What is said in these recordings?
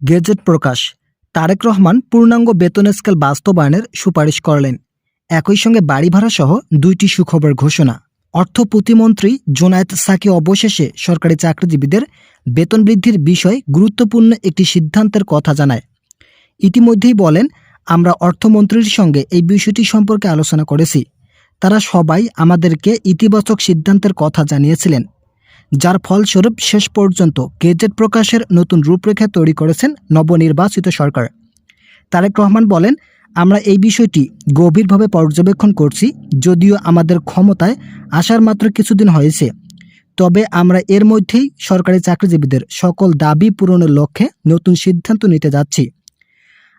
Gazette প্রকাশ। তারেক রহমান পূর্ণাঙ্গ বেতন scale বাস্তবায়নের সুপারিশ করলেন। একই সঙ্গে বাড়ি ভাড়া সহ 2টি সুখবর ঘোষণা। অর্থ প্রতিমন্ত্রী জোনায়েদ সাকি অবশেষে সরকারি চাকরিজীবীদের বেতন বৃদ্ধির বিষয়ে গুরুত্বপূর্ণ একটি সিদ্ধান্তের কথা জানায়। ইতিমধ্যেই বলেন, আমরা অর্থমন্ত্রীর সঙ্গে এই বিষয়টি সম্পর্কে আলোচনা করেছি। তারা সবাই আমাদেরকে ইতিবাচক সিদ্ধান্তের কথা জানিয়েছিলেন, যার ফলস্বরূপ শেষ পর্যন্ত গেজেট প্রকাশের নতুন রূপরেখা তৈরি করেছেন নবনির্বাচিত সরকার। তারেক রহমান বলেন, আমরা এই বিষয়টি গভীরভাবে পর্যবেক্ষণ করছি। যদিও আমাদের ক্ষমতায় আসার মাত্র কিছুদিন হয়েছে, তবে আমরা এর মধ্যেই সরকারি চাকরিজীবীদের সকল দাবি পূরণের লক্ষ্যে নতুন সিদ্ধান্ত নিতে যাচ্ছি।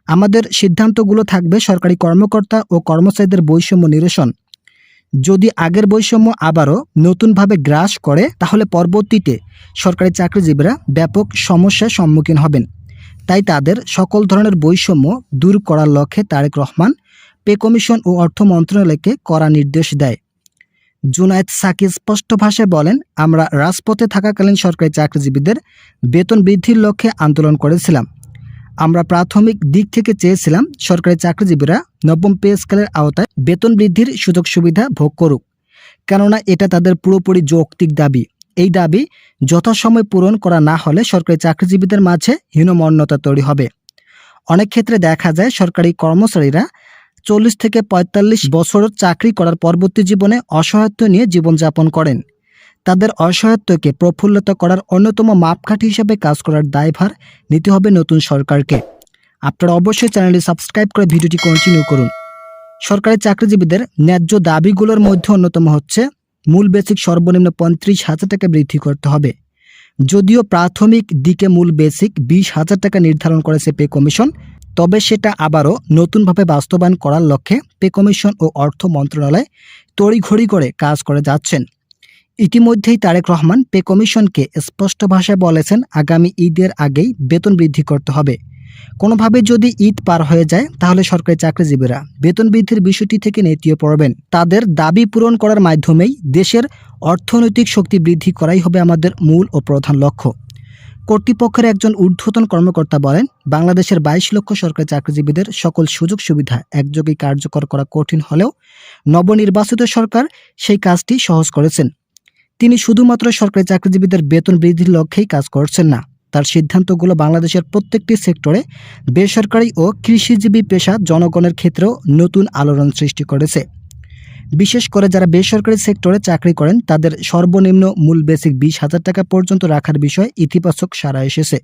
আমাদের সিদ্ধান্তগুলো থাকবে সরকারি কর্মকর্তা ও কর্মচারীদের বৈষম্য নিরসন। যদি আগের বৈষম্য আবারও নতুনভাবে গ্রাস করে, তাহলে পরবর্তীতে সরকারি চাকরিজীবীরা ব্যাপক সমস্যার সম্মুখীন হবেন। তাই তাদের সকল ধরনের বৈষম্য দূর করার লক্ষ্যে তারেক রহমান পে কমিশন ও অর্থ মন্ত্রণালয়কে কড়া নির্দেশ দেয়। জোনায়েদ সাকি স্পষ্ট ভাষায় বলেন, আমরা রাজপথে থাকাকালীন সরকারি চাকরিজীবীদের বেতন বৃদ্ধির লক্ষ্যে আন্দোলন করেছিলাম। আমরা প্রাথমিক দিক থেকে চেয়েছিলাম সরকারি চাকরিজীবীরা নবম পে স্কেলের আওতায় বেতন বৃদ্ধির সুযোগ সুবিধা ভোগ করুক, কেননা এটা তাদের পুরোপুরি যৌক্তিক দাবি। এই দাবি যথাসময়ে পূরণ করা না হলে সরকারি চাকরিজীবীদের মাঝে হীনমন্যতা তৈরি হবে। অনেক ক্ষেত্রে দেখা যায় সরকারি কর্মচারীরা 40 থেকে 45 বছর চাকরি করার পরবর্তী জীবনে অসহায়ত্ব নিয়ে জীবনযাপন করেন। তাদের অসহায়ত্বকে প্রফুল্লিত করার অন্যতম মাপকাঠি হিসেবে কাজ করার দায়ভার নিতে হবে নতুন সরকারকে। আপনারা অবশ্যই চ্যানেলটি সাবস্ক্রাইব করে ভিডিওটি কন্টিনিউ করুন। সরকারি চাকরিজীবীদের ন্যায্য দাবিগুলোর মধ্যে অন্যতম হচ্ছে মূল বেসিক সর্বনিম্ন 35,000 টাকা বৃদ্ধি করতে হবে। যদিও প্রাথমিক দিকে মূল বেসিক 20,000 টাকা নির্ধারণ করেছে পে কমিশন, তবে সেটা আবারও নতুনভাবে বাস্তবায়ন করার লক্ষ্যে পে কমিশন ও অর্থ মন্ত্রণালয় তড়িঘড়ি করে কাজ করে যাচ্ছেন। ইতিমধ্যেই তারেক রহমান পে কমিশনকে স্পষ্ট ভাষায় বলেছেন, আগামী ঈদের আগেই বেতন বৃদ্ধি করতে হবে। কোনোভাবে যদি ঈদ পার হয়ে যায়, তাহলে সরকারি চাকরিজীবীরা বেতন বৃদ্ধির বিষয়টি থেকে নেতিয়ে পড়বেন। তাদের দাবি পূরণ করার মাধ্যমেই দেশের অর্থনৈতিক শক্তি বৃদ্ধি করাই হবে আমাদের মূল ও প্রধান লক্ষ্য। কর্তৃপক্ষের একজন ঊর্ধ্বতন কর্মকর্তা বলেন, বাংলাদেশের 22 লক্ষ সরকারি চাকরিজীবীদের সকল সুযোগ সুবিধা একযোগে কার্যকর করা কঠিন হলেও নবনির্বাচিত সরকার সেই কাজটি সহজ করেছেন। তিনি শুধুমাত্র সরকারি চাকরিজীবীদের বেতন বৃদ্ধির লক্ষ্যেই কাজ করছেন না, তার সিদ্ধান্তগুলো বাংলাদেশের প্রত্যেকটি সেক্টরে বেসরকারি ও কৃষিজীবী পেশা জনগণের ক্ষেত্রেও নতুন আলোড়ন সৃষ্টি করেছে। বিশেষ করে যারা বেসরকারি সেক্টরে চাকরি করেন, তাদের সর্বনিম্ন মূল বেসিক 20,000 টাকা পর্যন্ত রাখার বিষয়ে ইতিবাচক সাড়া এসেছে।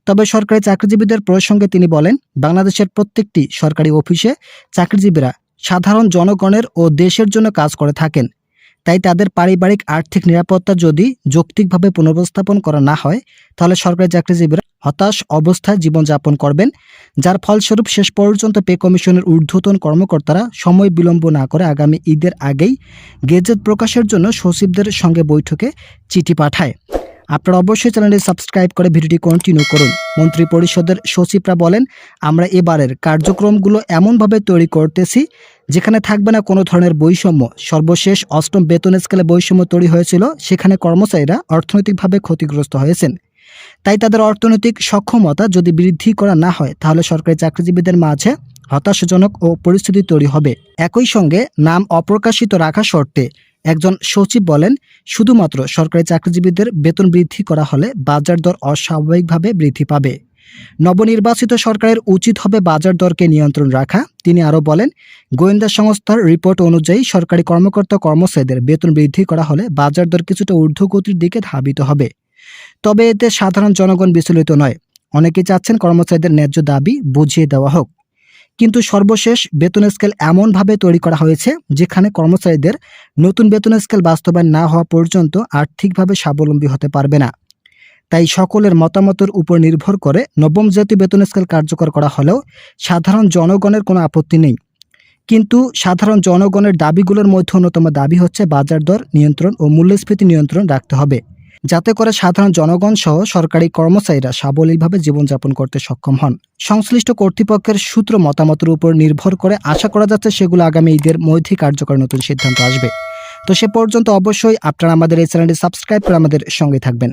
তবে সরকারি চাকরিজীবীদের প্রসঙ্গে তিনি বলেন, বাংলাদেশের প্রত্যেকটি সরকারি অফিসে চাকরিজীবীরা সাধারণ জনগণের ও দেশের জন্য কাজ করে থাকেন। তাই তাদের পারিবারিক আর্থিক নিরাপত্তা যদি যৌক্তিকভাবে পুনর্স্থাপন করা না হয়, তাহলে সরকারি চাকরিজীবীরা হতাশ অবস্থায় জীবনযাপন করবেন, যার ফলস্বরূপ শেষ পর্যন্ত পে কমিশনের ঊর্ধ্বতন কর্মকর্তারা সময় বিলম্ব না করে আগামী ঈদের আগেই গেজেট প্রকাশের জন্য সচিবদের সঙ্গে বৈঠকে চিঠি পাঠায়। আপনারা অবশ্যই চ্যানেলটি সাবস্ক্রাইব করে ভিডিওটি কন্টিনিউ করুন। মন্ত্রী পরিষদের সচিবরা বলেন, আমরা এবারের কার্যক্রমগুলো এমনভাবে তৈরি করতেছি যেখানে থাকবে না কোনো ধরনের বৈষম্য। সর্বশেষ 8ম বেতন স্কেলে বৈষম্য তৈরি হয়েছিল, সেখানে কর্মচারীরা অর্থনৈতিকভাবে ক্ষতিগ্রস্ত হয়েছেন। তাই তাদের অর্থনৈতিক সক্ষমতা যদি বৃদ্ধি করা না হয়, তাহলে সরকারি চাকরিজীবীদের মাঝে হতাশাজনক ও পরিস্থিতি তৈরি হবে। একই সঙ্গে নাম অপ্রকাশিত রাখা শর্তে একজন সচিব বলেন, শুধুমাত্র সরকারি চাকরিজীবীদের বেতন বৃদ্ধি করা হলে বাজার দর অস্বাভাবিকভাবে বৃদ্ধি পাবে। নবনির্বাচিত সরকারের উচিত হবে বাজার দরকে নিয়ন্ত্রণ রাখা। তিনি আরও বলেন, গোয়েন্দা সংস্থার রিপোর্ট অনুযায়ী সরকারি কর্মকর্তা কর্মচারীদের বেতন বৃদ্ধি করা হলে বাজার দর কিছুটা ঊর্ধ্বগতির দিকে ধাবিত হবে। তবে এতে সাধারণ জনগণ বিচলিত নয়। অনেকেই চাচ্ছেন কর্মচারীদের ন্যায্য দাবি বুঝিয়ে দেওয়া হোক, কিন্তু সর্বশেষ বেতন স্কেল এমনভাবে তৈরি করা হয়েছে যেখানে কর্মচারীদের নতুন বেতন স্কেল বাস্তবায়ন না হওয়া পর্যন্ত আর্থিকভাবে স্বাবলম্বী হতে পারবে না। তাই সকলের মতামতের উপর নির্ভর করে নবম জাতীয় বেতন স্কেল কার্যকর করা হলেও সাধারণ জনগণের কোনো আপত্তি নেই। কিন্তু সাধারণ জনগণের দাবিগুলোর মধ্যে অন্যতম দাবি হচ্ছে বাজার দর নিয়ন্ত্রণ ও মূল্যস্ফীতি নিয়ন্ত্রণ রাখতে হবে, যাতে করে সাধারণ জনগণ সহ সরকারি কর্মচারীরা সাবলীলভাবে জীবনযাপন করতে সক্ষম হন। সংশ্লিষ্ট কর্তৃপক্ষের সূত্র মতামতের উপর নির্ভর করে আশা করা যাচ্ছে সেগুলো আগামী ঈদের মধ্যেই কার্যকর নতুন সিদ্ধান্ত আসবে। তো সে পর্যন্ত অবশ্যই আপনারা আমাদের এই চ্যানেলটি সাবস্ক্রাইব করে আমাদের সঙ্গে থাকবেন।